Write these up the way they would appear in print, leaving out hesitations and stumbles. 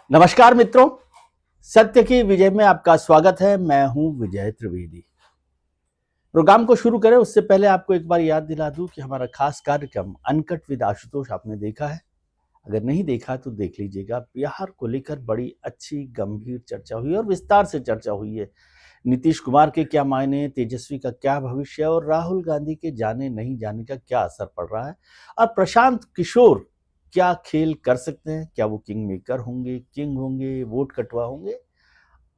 नमस्कार मित्रों, सत्य की विजय में आपका स्वागत है। मैं हूं विजय त्रिवेदी। प्रोग्राम को शुरू करें उससे पहले आपको एक बार याद दिला दूं कि हमारा खास कार्यक्रम अनकट विद आशुतोष आपने देखा है। अगर नहीं देखा तो देख लीजिएगा। बिहार को लेकर बड़ी अच्छी गंभीर चर्चा हुई और विस्तार से चर्चा हुई है। नीतीश कुमार के क्या मायने, तेजस्वी का क्या भविष्य और राहुल गांधी के जाने नहीं जाने का क्या असर पड़ रहा है, और प्रशांत किशोर क्या खेल कर सकते हैं। क्या वो किंग मेकर होंगे, किंग होंगे, वोट कटवा होंगे,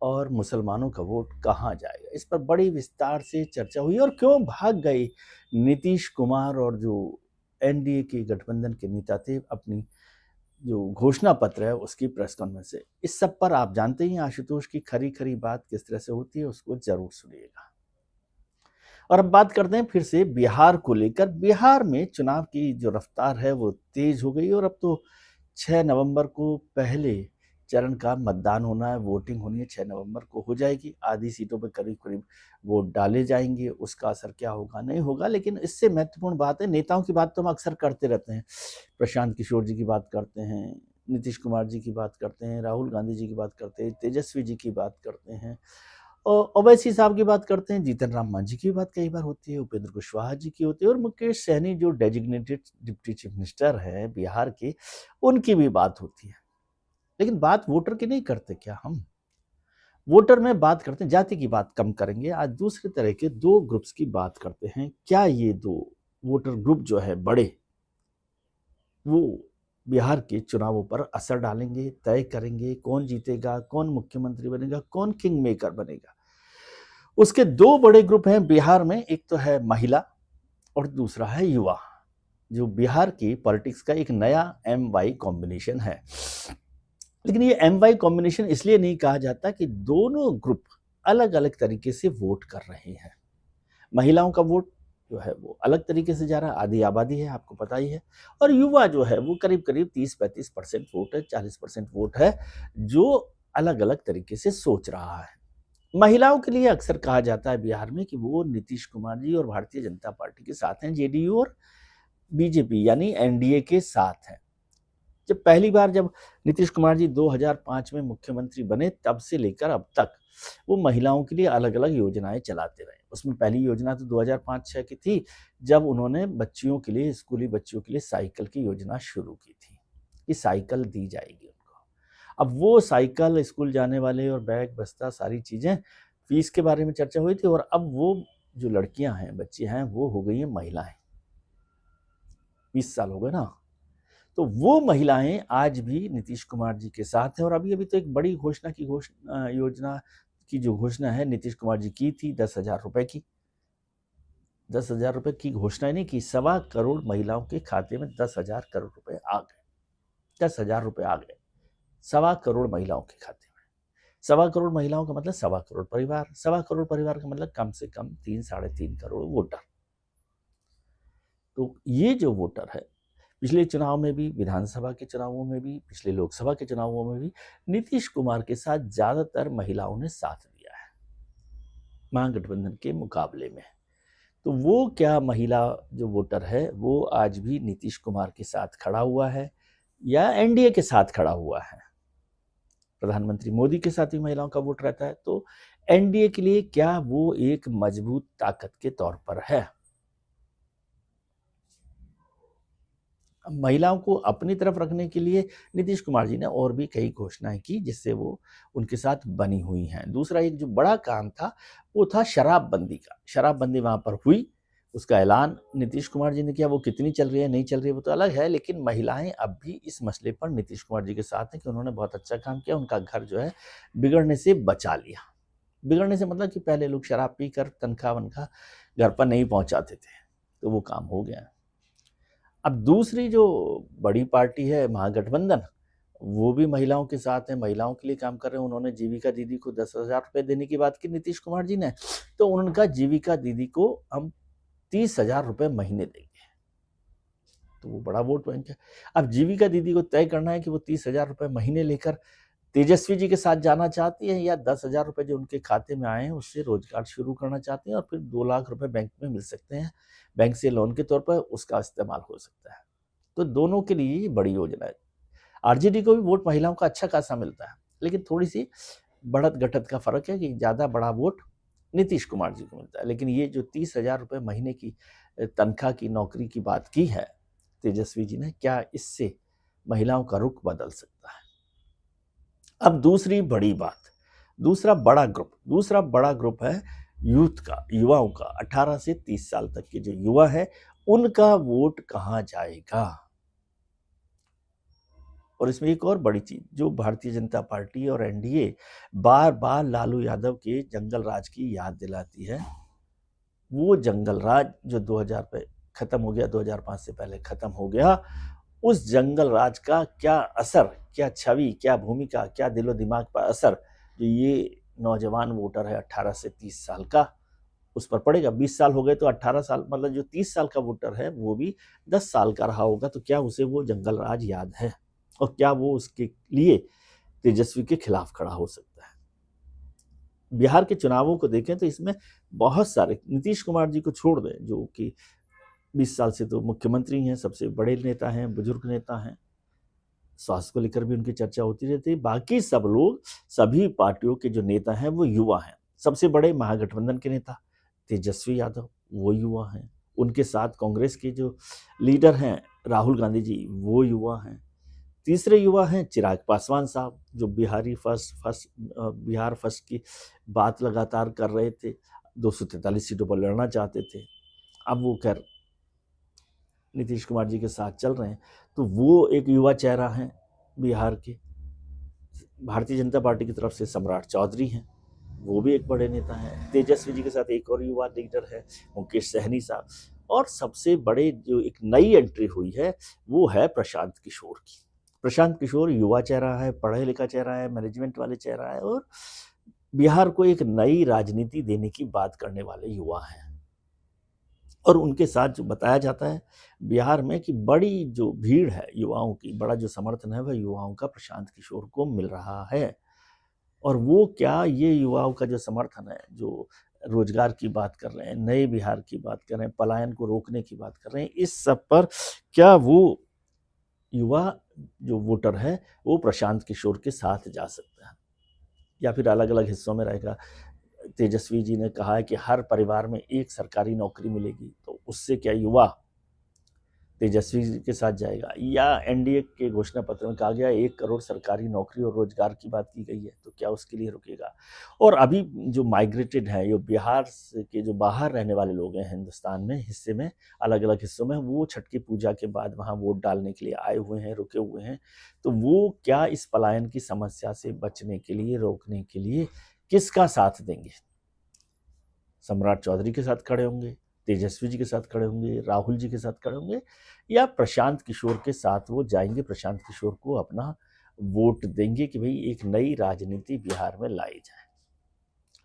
और मुसलमानों का वोट कहाँ जाएगा, इस पर बड़ी विस्तार से चर्चा हुई। और क्यों भाग गए नीतीश कुमार और जो एनडीए के गठबंधन के नेता थे अपनी जो घोषणा पत्र है उसकी प्रेस कॉन्फ्रेंस से, इस सब पर आप जानते ही आशुतोष की खरी खरी बात किस तरह से होती है, उसको जरूर सुनिएगा। और अब बात करते हैं फिर से बिहार को लेकर। बिहार में चुनाव की जो रफ्तार है वो तेज हो गई और अब तो 6 नवंबर को पहले चरण का मतदान होना है, वोटिंग होनी है। 6 नवंबर को हो जाएगी। आधी सीटों पर करीब करीब वोट डाले जाएंगे। उसका असर क्या होगा नहीं होगा, लेकिन इससे महत्वपूर्ण बात है, नेताओं की बात तो हम अक्सर करते रहते हैं। प्रशांत किशोर जी की बात करते हैं, नीतीश कुमार जी की बात करते हैं, राहुल गांधी जी की बात करते हैं, तेजस्वी जी की बात करते हैं, और ओवैसी साहब की बात करते हैं, जीतन राम मांझी की बात कई बार होती है, उपेंद्र कुशवाहा जी की होती है, और मुकेश सहनी जो डेजिग्नेटेड डिप्टी चीफ मिनिस्टर है बिहार के, उनकी भी बात होती है। लेकिन बात वोटर की नहीं करते क्या हम? वोटर में बात करते हैं, जाति की बात कम करेंगे। आज दूसरे तरह के दो ग्रुप्स की बात करते हैं। क्या ये दो वोटर ग्रुप जो है बड़े, वो बिहार के चुनावों पर असर डालेंगे, तय करेंगे कौन जीतेगा, कौन मुख्यमंत्री बनेगा, कौन किंग मेकर बनेगा? उसके दो बड़े ग्रुप हैं बिहार में। एक तो है महिला और दूसरा है युवा, जो बिहार की पॉलिटिक्स का एक नया एम वाई कॉम्बिनेशन है। लेकिन ये एम वाई कॉम्बिनेशन इसलिए नहीं कहा जाता कि दोनों ग्रुप अलग अलग तरीके से वोट कर रहे हैं। महिलाओं का वोट जो है वो अलग तरीके से जा रहा है, आधी आबादी है, आपको पता ही है। और युवा जो है वो करीब करीब 30-35% वोट है, 40% वोट है, जो अलग अलग तरीके से सोच रहा है। महिलाओं के लिए अक्सर कहा जाता है बिहार में कि वो नीतीश कुमार जी और भारतीय जनता पार्टी के साथ हैं, जेडीयू और बीजेपी यानी एनडीए के साथ हैं। जब पहली बार जब नीतीश कुमार जी 2005 में मुख्यमंत्री बने, तब से लेकर अब तक वो महिलाओं के लिए अलग अलग योजनाएं चलाते रहे। उसमें पहली योजना तो 2005-6 की थी, जब उन्होंने बच्चियों के लिए, स्कूली बच्चियों के लिए साइकिल की योजना शुरू की थी कि साइकिल दी जाएगी उनको। अब वो साइकिल, स्कूल जाने वाले और बैग बस्ता सारी चीजें, फीस के बारे में चर्चा हुई थी। और अब वो जो लड़कियां हैं, बच्ची हैं, वो हो गई हैं महिलाएं। 20 साल हो गए ना। तो वो महिलाएं आज भी नीतीश कुमार जी के साथ हैं। और अभी अभी तो एक बड़ी योजना की जो घोषणा है नीतीश कुमार जी की थी, 10,000 रुपए की। 10,000 रुपए की घोषणा ही नहीं की, 1.25 करोड़ महिलाओं के खाते में 10,000 करोड़ रुपए आ गए। 10,000 रुपए आ गए 1.25 करोड़ महिलाओं के खाते में। 1.25 करोड़ महिलाओं का मतलब 1.25 करोड़ परिवार। 1.25 करोड़ परिवार का मतलब कम से कम 3-3.5 करोड़ वोटर। तो ये जो वोटर है, पिछले चुनाव में भी, विधानसभा के चुनावों में भी, पिछले लोकसभा के चुनावों में भी नीतीश कुमार के साथ ज्यादातर महिलाओं ने साथ दिया है महागठबंधन के मुकाबले में। तो वो क्या महिला जो वोटर है वो आज भी नीतीश कुमार के साथ खड़ा हुआ है या एनडीए के साथ खड़ा हुआ है? प्रधानमंत्री मोदी के साथ भी महिलाओं का वोट रहता है। तो एनडीए के लिए क्या वो एक मजबूत ताकत के तौर पर है? महिलाओं को अपनी तरफ रखने के लिए नीतीश कुमार जी ने और भी कई घोषणाएं की, जिससे वो उनके साथ बनी हुई हैं। दूसरा एक जो बड़ा काम था वो था शराबबंदी का। शराबबंदी वहां पर हुई, उसका ऐलान नीतीश कुमार जी ने किया। वो कितनी चल रही है नहीं चल रही है वो तो अलग है, लेकिन महिलाएं अब भी इस मसले पर नीतीश कुमार जी के साथ हैं कि उन्होंने बहुत अच्छा काम किया। उनका घर जो है बिगड़ने से बचा लिया। बिगड़ने से मतलब कि पहले लोग शराब पीकर तनख्वाह वनख्वाह घर पर नहीं पहुंचाते थे, तो वो काम हो गया। अब दूसरी जो बड़ी पार्टी है महागठबंधन, वो भी महिलाओं के साथ है, महिलाओं के लिए काम कर रहे हैं। उन्होंने जीविका दीदी को 10,000 रुपए देने की बात की नीतीश कुमार जी ने, तो उनका जीविका दीदी को हम 30,000 रुपए महीने देंगे। तो वो बड़ा वोट बैंक है। अब जीविका दीदी को तय करना है कि वो 30,000 रुपए महीने लेकर तेजस्वी जी के साथ जाना चाहती है, या 10,000 रुपए जो उनके खाते में आए हैं उससे रोजगार शुरू करना चाहती हैं, और फिर 2 लाख रुपए बैंक में मिल सकते हैं, बैंक से लोन के तौर पर उसका इस्तेमाल हो सकता है। तो दोनों के लिए ये बड़ी योजना है। आरजेडी को भी वोट महिलाओं का अच्छा खासा मिलता है, लेकिन थोड़ी सी बढ़त घटत का फर्क है कि ज़्यादा बड़ा वोट नीतीश कुमार जी को मिलता है। लेकिन ये जो 30,000 रुपये महीने की तनख्वाह की नौकरी की बात की है तेजस्वी जी ने, क्या इससे महिलाओं का रुख बदल सकता है? अब दूसरी बड़ी बात, दूसरा बड़ा ग्रुप है यूथ का, युवाओं का। 18 से 30 साल तक के जो युवा है उनका वोट कहां जाएगा? और इसमें एक और बड़ी चीज जो भारतीय जनता पार्टी और एनडीए बार बार लालू यादव के जंगल राज की याद दिलाती है, वो जंगल राज जो 2000 पे खत्म हो गया, 2005 से पहले खत्म हो गया, उस जंगल राज का क्या असर, क्या छवि, क्या भूमिका, क्या दिलो दिमाग पर असर जो ये नौजवान वोटर है 18 से 30 साल का, उस पर पड़ेगा। 20 साल हो गए तो 18 साल, मतलब जो 30 साल का वोटर है वो भी 10 साल का रहा होगा, तो क्या उसे वो जंगल राज याद है? और क्या वो उसके लिए तेजस्वी के खिलाफ खड़ा हो सकता है? बिहार के चुनावों को देखें तो इसमें बहुत सारे, नीतीश कुमार जी को छोड़ दें जो कि 20 साल से तो मुख्यमंत्री हैं, सबसे बड़े नेता हैं, बुजुर्ग नेता हैं, स्वास्थ्य को लेकर भी उनकी चर्चा होती रहती है। बाकी सब लोग, सभी पार्टियों के जो नेता हैं वो युवा हैं। सबसे बड़े महागठबंधन के नेता तेजस्वी यादव वो युवा हैं, उनके साथ कांग्रेस के जो लीडर हैं राहुल गांधी जी वो युवा हैं। तीसरे युवा हैं चिराग पासवान साहब जो बिहार फर्स्ट की बात लगातार कर रहे थे, 243 सीटों पर लड़ना चाहते थे। अब वो खैर नीतीश कुमार जी के साथ चल रहे हैं, तो वो एक युवा चेहरा है बिहार के। भारतीय जनता पार्टी की तरफ से सम्राट चौधरी हैं, वो भी एक बड़े नेता हैं। तेजस्वी जी के साथ एक और युवा लीडर है मुकेश सहनी साहब। और सबसे बड़े जो एक नई एंट्री हुई है वो है प्रशांत किशोर की। प्रशांत किशोर युवा चेहरा है, पढ़े लिखा चेहरा है, मैनेजमेंट वाले चेहरा है, और बिहार को एक नई राजनीति देने की बात करने वाले युवा हैं। और उनके साथ जो बताया जाता है बिहार में कि बड़ी जो भीड़ है युवाओं की, बड़ा जो समर्थन है वह युवाओं का प्रशांत किशोर को मिल रहा है। और वो क्या, ये युवाओं का जो समर्थन है, जो रोजगार की बात कर रहे हैं, नए बिहार की बात कर रहे हैं, पलायन को रोकने की बात कर रहे हैं, इस सब पर क्या वो युवा जो वोटर है वो प्रशांत किशोर के साथ जा सकता है, या फिर अलग अलग हिस्सों में रहेगा? तेजस्वी जी ने कहा है कि हर परिवार में एक सरकारी नौकरी मिलेगी, तो उससे क्या युवा तेजस्वी जी के साथ जाएगा? या एनडीए के घोषणा पत्र में कहा गया 1 करोड़ सरकारी नौकरी और रोजगार की बात की गई है, तो क्या उसके लिए रुकेगा? और अभी जो माइग्रेटेड है, जो बिहार के जो बाहर रहने वाले लोग हैं हिंदुस्तान में हिस्से में, अलग अलग हिस्सों में, वो छठ की पूजा के बाद वहाँ वोट डालने के लिए आए हुए हैं, रुके हुए हैं, तो वो क्या इस पलायन की समस्या से बचने के लिए, रोकने के लिए किसका साथ देंगे? सम्राट चौधरी के साथ खड़े होंगे, तेजस्वी जी के साथ खड़े होंगे, राहुल जी के साथ खड़े होंगे, या प्रशांत किशोर के साथ वो जाएंगे, प्रशांत किशोर को अपना वोट देंगे कि भाई एक नई राजनीति बिहार में लाई जाए?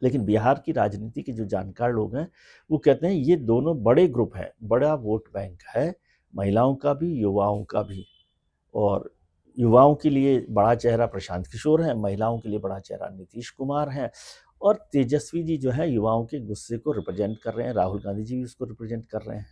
लेकिन बिहार की राजनीति के जो जानकार लोग हैं वो कहते हैं ये दोनों बड़े ग्रुप हैं, बड़ा वोट बैंक है, महिलाओं का भी, युवाओं का भी। और युवाओं के लिए बड़ा चेहरा प्रशांत किशोर है, महिलाओं के लिए बड़ा चेहरा नीतीश कुमार है, और तेजस्वी जी जो है युवाओं के गुस्से को रिप्रेजेंट कर रहे हैं, राहुल गांधी जी भी उसको रिप्रेजेंट कर रहे हैं।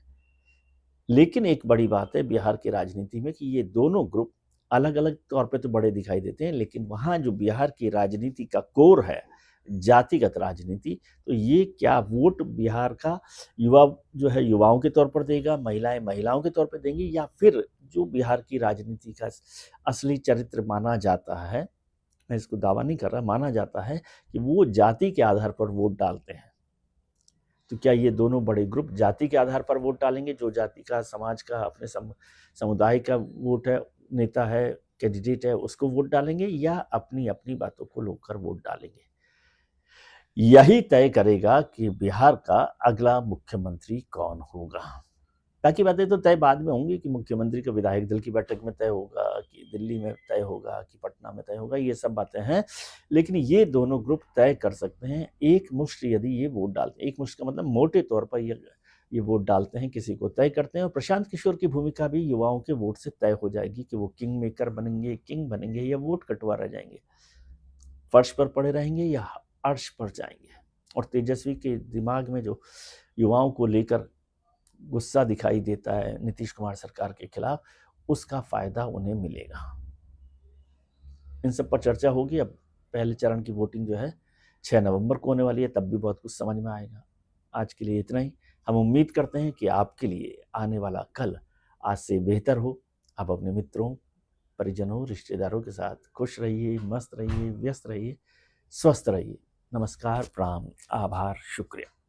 लेकिन एक बड़ी बात है बिहार की राजनीति में कि ये दोनों ग्रुप अलग अलग तौर पे तो बड़े दिखाई देते हैं, लेकिन वहाँ जो बिहार की राजनीति का कोर है, जातिगत राजनीति, तो ये क्या वोट बिहार का युवा जो है युवाओं के तौर पर देगा, महिलाएं महिलाओं के तौर पर देंगी, या फिर जो बिहार की राजनीति का असली चरित्र माना जाता है, मैं इसको दावा नहीं कर रहा, माना जाता है कि वो जाति के आधार पर वोट डालते हैं, तो क्या ये दोनों बड़े ग्रुप जाति के आधार पर वोट डालेंगे, जो जाति का, समाज का, अपने समुदाय का वोट है, नेता है, कैंडिडेट है, उसको वोट डालेंगे, या अपनी अपनी बातों को लेकर वोट डालेंगे? यही तय करेगा कि बिहार का अगला मुख्यमंत्री कौन होगा। बाकी बातें तो तय बाद में होंगी कि मुख्यमंत्री का विधायक दल की बैठक में तय होगा, कि दिल्ली में तय होगा, कि पटना में तय होगा, ये सब बातें हैं। लेकिन ये दोनों ग्रुप तय कर सकते हैं एक मुश्त, यदि ये वोट डालते हैं, एक मुश्त का मतलब मोटे तौर पर ये वोट डालते हैं, किसी को तय करते हैं। और प्रशांत किशोर की भूमिका भी युवाओं के वोट से तय हो जाएगी कि वो किंग मेकर बनेंगे, किंग बनेंगे, या वोट कटवा रह जाएंगे, फर्श पर पड़े रहेंगे या अर्श पर जाएंगे। और तेजस्वी के दिमाग में जो युवाओं को लेकर गुस्सा दिखाई देता है नीतीश कुमार सरकार के खिलाफ, उसका फायदा उन्हें मिलेगा। इन सब पर चर्चा होगी। अब पहले चरण की वोटिंग जो है 6 नवंबर को होने वाली है, तब भी बहुत कुछ समझ में आएगा। आज के लिए इतना ही। हम उम्मीद करते हैं कि आपके लिए आने वाला कल आज से बेहतर हो। आप अपने मित्रों, परिजनों, रिश्तेदारों के साथ खुश रहिए, मस्त रहिए, व्यस्त रहिए, स्वस्थ रहिए। नमस्कार, प्रणाम, आभार, शुक्रिया।